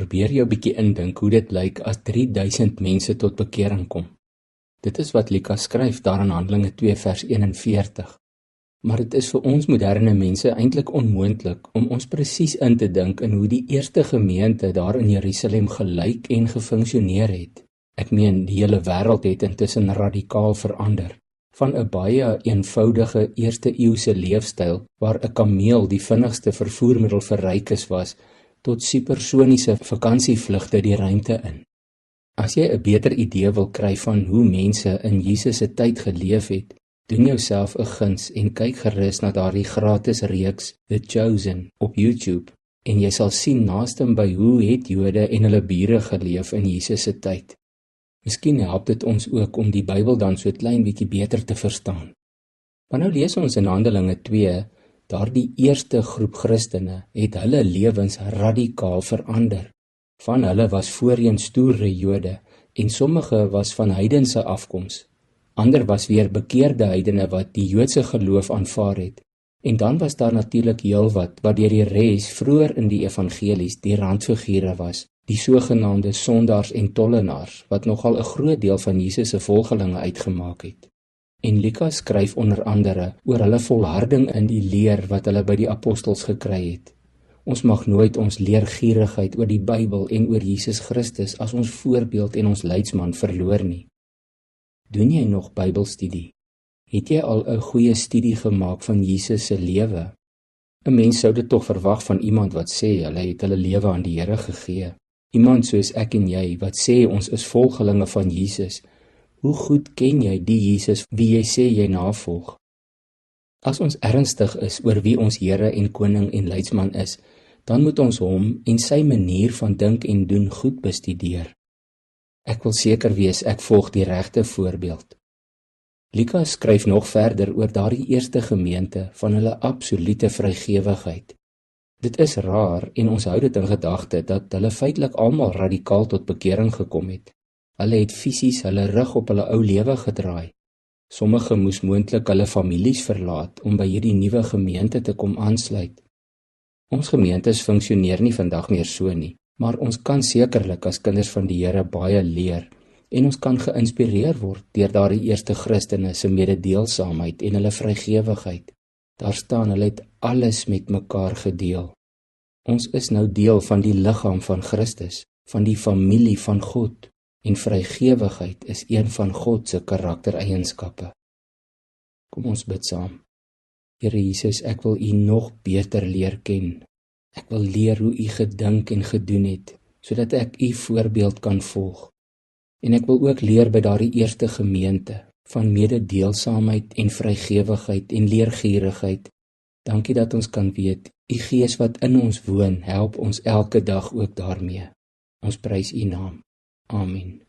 probeer jou bietjie indink hoe dit lyk as 3000 mense tot bekering kom. Dit is wat Lukas skryf daar in Handelinge 2 vers 41. Maar dit is vir ons moderne mense eintlik onmoontlik om ons presies in te dink in hoe die eerste gemeente daar in Jerusalem gelyk en gefunksioneer het. Ek meen, die hele wêreld het intussen radikaal verander. Van 'n baie eenvoudige eerste eeuse leefstyl waar 'n kameel die vinnigste vervoermiddel vir rykes was, tot supersoniese vakansievlugte die ruimte in. As jy 'n beter idee wil kry van hoe mense in Jesus se tyd geleef het, doen jouself 'n guns en kyk gerus na daardie gratis reeks The Chosen op YouTube en jy sal sien naaste by hoe het Jode en hulle bure geleef in Jesus se tyd. Miskien help dit ons ook om die Bybel dan so klein bietjie beter te verstaan. Maar nou lees ons in Handelinge 2, daardie eerste groep Christene het hulle lewens radikaal verander. Van hulle was voorheen stoere Jode en sommige was van heidense afkoms. Ander was weer bekeerde heidene wat die Joodse geloof aanvaar het. En dan was daar natuurlik heelwat wat deur die res vroeër in die evangelies die randfigure was, die sogenaamde sondaars en tollenaars, wat nogal 'n groot deel van Jesus se volgelinge uitgemaak het. En Lukas skryf onder andere oor hulle volharding in die leer wat hulle by die apostels gekry het. Ons mag nooit ons leergierigheid oor die Bybel en oor Jesus Christus as ons voorbeeld en ons leidsman verloor nie. Doen jy nog Bybelstudie? Het jy al 'n goeie studie gemaak van Jesus se lewe? 'n Mens sou dit tog verwag van iemand wat sê hulle het hulle lewe aan die Here gegee. Iemand soos ek en jy wat sê ons is volgelinge van Jesus. Hoe goed ken jy die Jesus wie jy sê jy navolg? As ons ernstig is oor wie ons Here en Koning en Leidsman is, dan moet ons hom en sy manier van dink en doen goed bestudeer. Ek wil seker wees ek volg die regte voorbeeld. Lukas skryf nog verder oor daardie eerste gemeente van hulle absolute vrygewigheid. Dit is raar en ons hou dit in gedagte dat hulle feitelik almal radikaal tot bekering gekom het. Hulle het fisies hulle rug op hulle ou lewe gedraai. Sommige moes moontlik hulle families verlaat om by hierdie nuwe gemeente te kom aansluit. Ons gemeentes funksioneer nie vandag meer so nie, maar ons kan sekerlik as kinders van die Here baie leer en ons kan geïnspireer word deur daardie eerste Christene se mededeelsaamheid en hulle vrygewigheid. Daar staan hulle het alles met mekaar gedeel. Ons is nou deel van die liggaam van Christus, van die familie van God. En vrygewigheid is een van God se karaktereienskappe. Kom ons bid saam. Here Jesus, ek wil U nog beter leer ken. Ek wil leer hoe U gedink en gedoen het, sodat ek U voorbeeld kan volg. En ek wil ook leer by daardie eerste gemeente van mededeelsaamheid en vrygewigheid en leergierigheid. Dankie dat ons kan weet, U Gees wat in ons woon, help ons elke dag ook daarmee. Ons prys U naam. Amen.